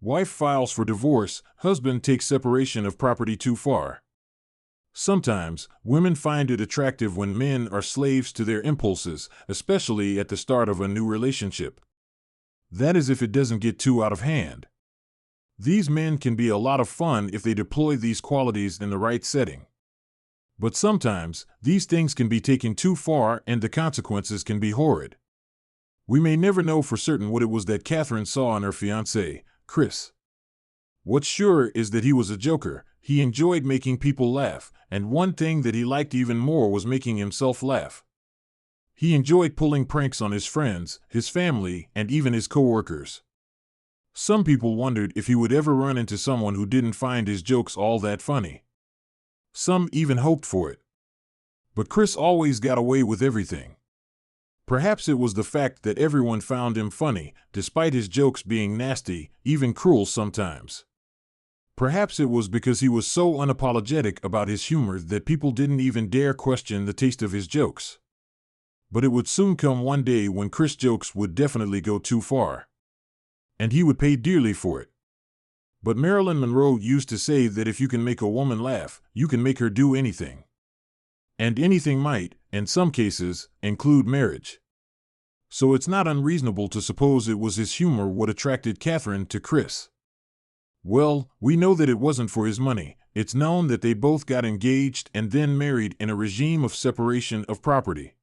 Wife files for divorce, husband takes separation of property too far. Sometimes, women find it attractive when men are slaves to their impulses, especially at the start of a new relationship. That is if it doesn't get too out of hand. These men can be a lot of fun if they deploy these qualities in the right setting. But sometimes, these things can be taken too far and the consequences can be horrid. We may never know for certain what it was that Kathryn saw in her fiancé, Chris. What's sure is that he was a joker. He enjoyed making people laugh, and one thing that he liked even more was making himself laugh. He enjoyed pulling pranks on his friends, his family, and even his coworkers. Some people wondered if he would ever run into someone who didn't find his jokes all that funny. Some even hoped for it. But Chris always got away with everything. Perhaps it was the fact that everyone found him funny, despite his jokes being nasty, even cruel sometimes. Perhaps it was because he was so unapologetic about his humor that people didn't even dare question the taste of his jokes. But it would soon come one day when Chris' jokes would definitely go too far. And he would pay dearly for it. But Marilyn Monroe used to say that if you can make a woman laugh, you can make her do anything. And anything might, in some cases, include marriage. So it's not unreasonable to suppose it was his humor what attracted Kathryn to Chris. Well, we know that it wasn't for his money. It's known that they both got engaged and then married in a regime of separation of property.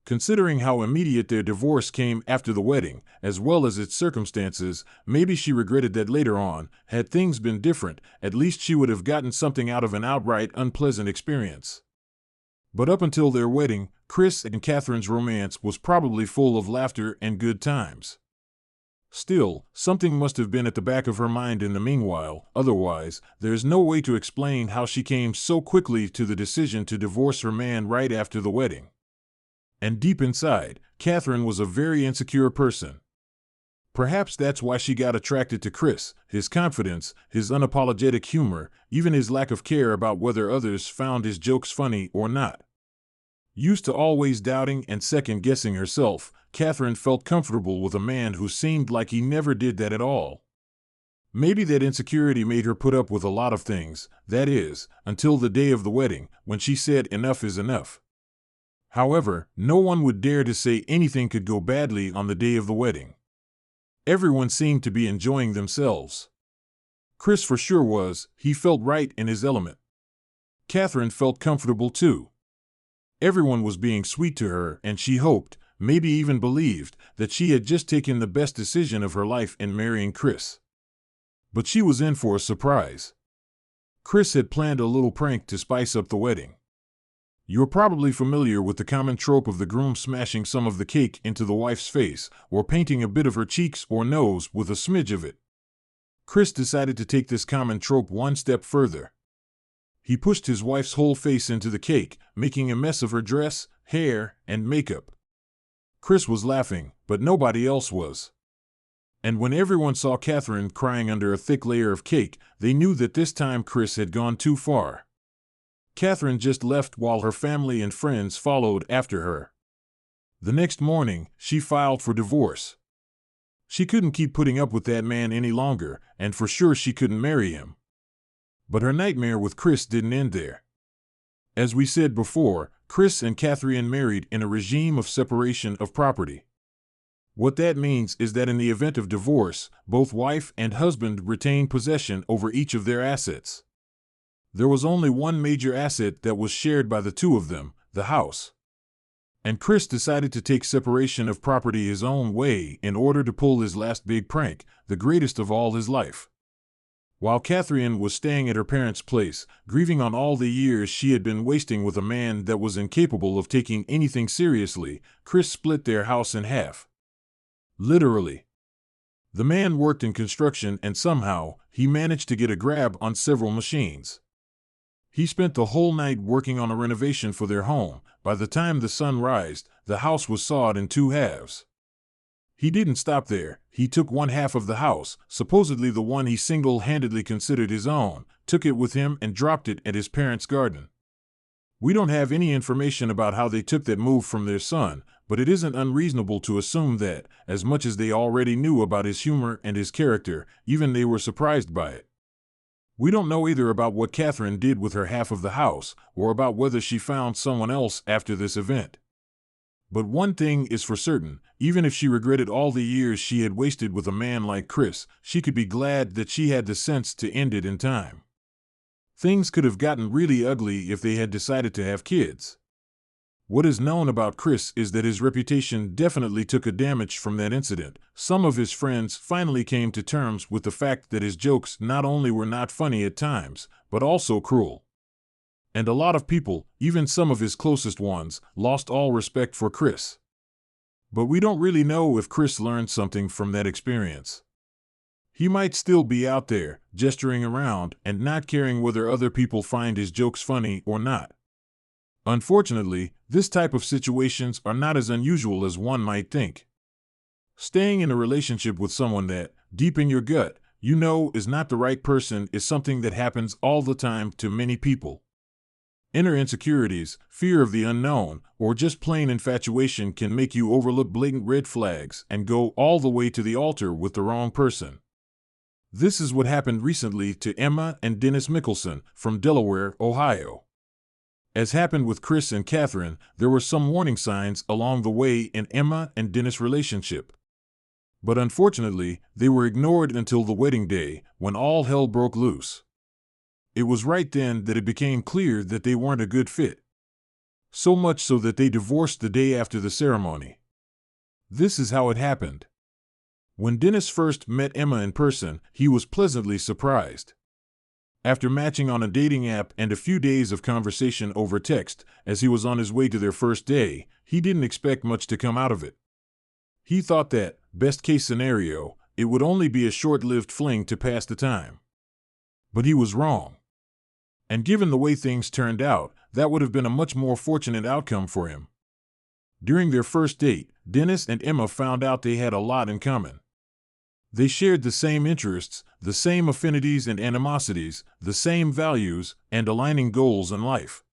Considering how immediate their divorce came after the wedding, as well as its circumstances, maybe she regretted that later on, had things been different, at least she would have gotten something out of an outright unpleasant experience. But up until their wedding, Chris and Kathryn's romance was probably full of laughter and good times. Still, something must have been at the back of her mind in the meanwhile, otherwise, there's no way to explain how she came so quickly to the decision to divorce her man right after the wedding. And deep inside, Kathryn was a very insecure person. Perhaps that's why she got attracted to Chris, his confidence, his unapologetic humor, even his lack of care about whether others found his jokes funny or not. Used to always doubting and second-guessing herself, Kathryn felt comfortable with a man who seemed like he never did that at all. Maybe that insecurity made her put up with a lot of things, that is, until the day of the wedding, when she said enough is enough. However, no one would dare to say anything could go badly on the day of the wedding. Everyone seemed to be enjoying themselves. Chris for sure was. He felt right in his element. Kathryn felt comfortable too. Everyone was being sweet to her, and she hoped, maybe even believed, that she had just taken the best decision of her life in marrying Chris. But she was in for a surprise. Chris had planned a little prank to spice up the wedding. You're probably familiar with the common trope of the groom smashing some of the cake into the wife's face, or painting a bit of her cheeks or nose with a smidge of it. Chris decided to take this common trope one step further. He pushed his wife's whole face into the cake, making a mess of her dress, hair, and makeup. Chris was laughing, but nobody else was. And when everyone saw Kathryn crying under a thick layer of cake, they knew that this time Chris had gone too far. Kathryn just left while her family and friends followed after her. The next morning, she filed for divorce. She couldn't keep putting up with that man any longer, and for sure she couldn't marry him. But her nightmare with Chris didn't end there. As we said before, Chris and Kathryn married in a regime of separation of property. What that means is that in the event of divorce, both wife and husband retain possession over each of their assets. There was only one major asset that was shared by the two of them, the house. And Chris decided to take separation of property his own way in order to pull his last big prank, the greatest of all his life. While Kathryn was staying at her parents' place, grieving on all the years she had been wasting with a man that was incapable of taking anything seriously, Chris split their house in half. Literally. The man worked in construction and somehow, he managed to get a grab on several machines. He spent the whole night working on a renovation for their home. By the time the sun rised, the house was sawed in two halves. He didn't stop there. He took one half of the house, supposedly the one he single-handedly considered his own, took it with him and dropped it at his parents' garden. We don't have any information about how they took that move from their son, but it isn't unreasonable to assume that, as much as they already knew about his humor and his character, even they were surprised by it. We don't know either about what Kathryn did with her half of the house, or about whether she found someone else after this event. But one thing is for certain, even if she regretted all the years she had wasted with a man like Chris, she could be glad that she had the sense to end it in time. Things could have gotten really ugly if they had decided to have kids. What is known about Chris is that his reputation definitely took a damage from that incident. Some of his friends finally came to terms with the fact that his jokes not only were not funny at times, but also cruel. And a lot of people, even some of his closest ones, lost all respect for Chris. But we don't really know if Chris learned something from that experience. He might still be out there, gesturing around and not caring whether other people find his jokes funny or not. Unfortunately, this type of situations are not as unusual as one might think. Staying in a relationship with someone that, deep in your gut, you know is not the right person is something that happens all the time to many people. Inner insecurities, fear of the unknown, or just plain infatuation can make you overlook blatant red flags and go all the way to the altar with the wrong person. This is what happened recently to Emma and Dennis Mickelson from Delaware, Ohio. As happened with Chris and Kathryn, there were some warning signs along the way in Emma and Dennis' relationship. But unfortunately, they were ignored until the wedding day, when all hell broke loose. It was right then that it became clear that they weren't a good fit. So much so that they divorced the day after the ceremony. This is how it happened. When Dennis first met Emma in person, he was pleasantly surprised. After matching on a dating app and a few days of conversation over text, as he was on his way to their first day, he didn't expect much to come out of it. He thought that, best case scenario, it would only be a short-lived fling to pass the time. But he was wrong. And given the way things turned out, that would have been a much more fortunate outcome for him. During their first date, Dennis and Emma found out they had a lot in common. They shared the same interests, the same affinities and animosities, the same values, and aligning goals in life.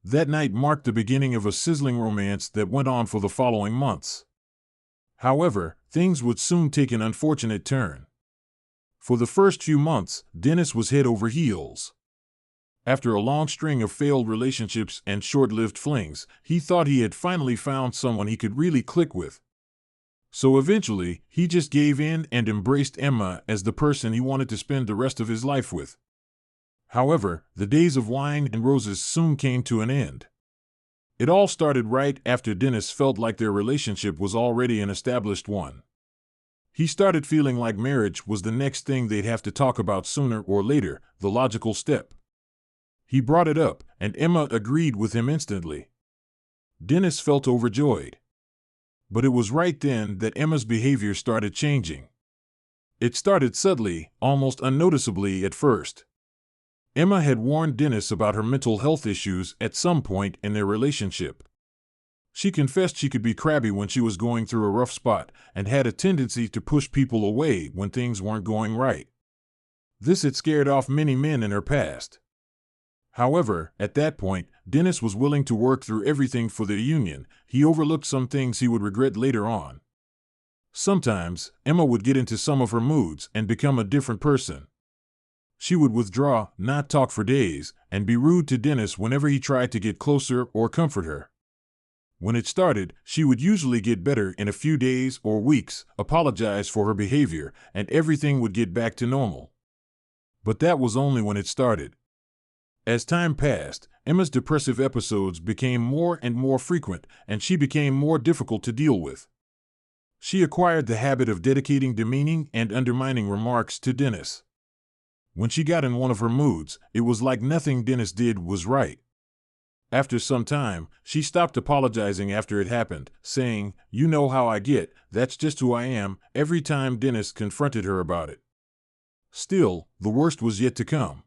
That night marked the beginning of a sizzling romance that went on for the following months. However, things would soon take an unfortunate turn. For the first few months, Dennis was head over heels. After a long string of failed relationships and short-lived flings, he thought he had finally found someone he could really click with. So eventually, he just gave in and embraced Emma as the person he wanted to spend the rest of his life with. However, the days of wine and roses soon came to an end. It all started right after Dennis felt like their relationship was already an established one. He started feeling like marriage was the next thing they'd have to talk about sooner or later, the logical step. He brought it up, and Emma agreed with him instantly. Dennis felt overjoyed. But it was right then that Emma's behavior started changing. It started subtly, almost unnoticeably at first. Emma had warned Dennis about her mental health issues at some point in their relationship. She confessed she could be crabby when she was going through a rough spot and had a tendency to push people away when things weren't going right. This had scared off many men in her past. However, at that point, Dennis was willing to work through everything for their union. He overlooked some things he would regret later on. Sometimes, Emma would get into some of her moods and become a different person. She would withdraw, not talk for days, and be rude to Dennis whenever he tried to get closer or comfort her. When it started, she would usually get better in a few days or weeks, apologize for her behavior, and everything would get back to normal. But that was only when it started. As time passed, Emma's depressive episodes became more and more frequent, and she became more difficult to deal with. She acquired the habit of dedicating demeaning and undermining remarks to Dennis. When she got in one of her moods, it was like nothing Dennis did was right. After some time, she stopped apologizing after it happened, saying, "You know how I get, that's just who I am," every time Dennis confronted her about it. Still, the worst was yet to come.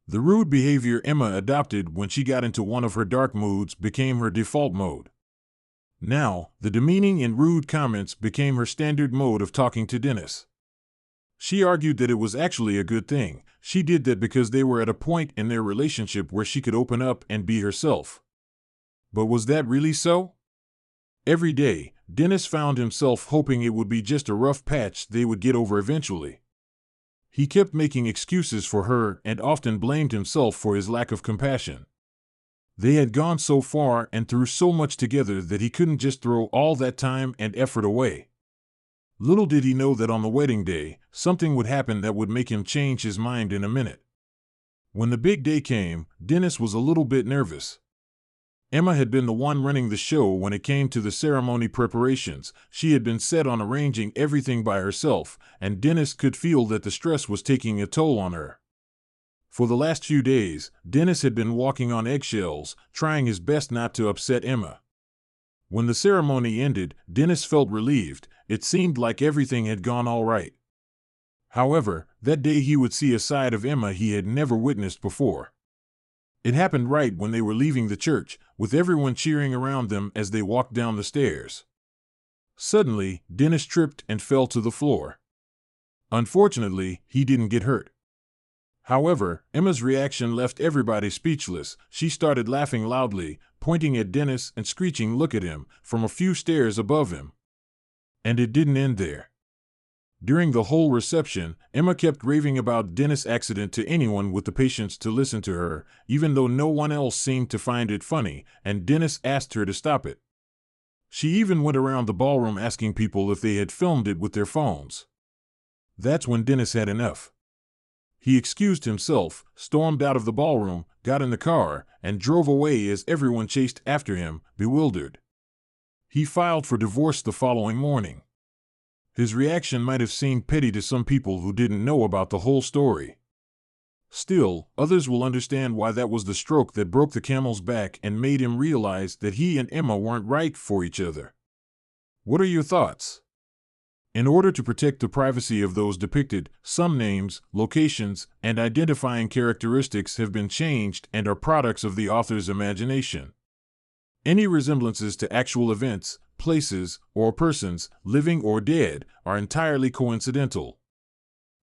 The rude behavior Emma adopted when she got into one of her dark moods became her default mode. Now, the demeaning and rude comments became her standard mode of talking to Dennis. She argued that it was actually a good thing. She did that because they were at a point in their relationship where she could open up and be herself. But was that really so? Every day, Dennis found himself hoping it would be just a rough patch they would get over eventually. He kept making excuses for her and often blamed himself for his lack of compassion. They had gone so far and through so much together that he couldn't just throw all that time and effort away. Little did he know that on the wedding day, something would happen that would make him change his mind in a minute. When the big day came, Dennis was a little bit nervous. Emma had been the one running the show when it came to the ceremony preparations. She had been set on arranging everything by herself, and Dennis could feel that the stress was taking a toll on her. For the last few days, Dennis had been walking on eggshells, trying his best not to upset Emma. When the ceremony ended, Dennis felt relieved. It seemed like everything had gone all right. However, that day he would see a side of Emma he had never witnessed before. It happened right when they were leaving the church, with everyone cheering around them as they walked down the stairs. Suddenly, Dennis tripped and fell to the floor. Unfortunately, he didn't get hurt. However, Emma's reaction left everybody speechless. She started laughing loudly, pointing at Dennis and screeching, "Look at him," from a few stairs above him. And it didn't end there. During the whole reception, Emma kept raving about Dennis' accident to anyone with the patience to listen to her, even though no one else seemed to find it funny, and Dennis asked her to stop it. She even went around the ballroom asking people if they had filmed it with their phones. That's when Dennis had enough. He excused himself, stormed out of the ballroom, got in the car, and drove away as everyone chased after him, bewildered. He filed for divorce the following morning. His reaction might have seemed petty to some people who didn't know about the whole story. Still, others will understand why that was the stroke that broke the camel's back and made him realize that he and Emma weren't right for each other. What are your thoughts? In order to protect the privacy of those depicted, some names, locations, and identifying characteristics have been changed and are products of the author's imagination. Any resemblances to actual events, places, or persons, living or dead, are entirely coincidental.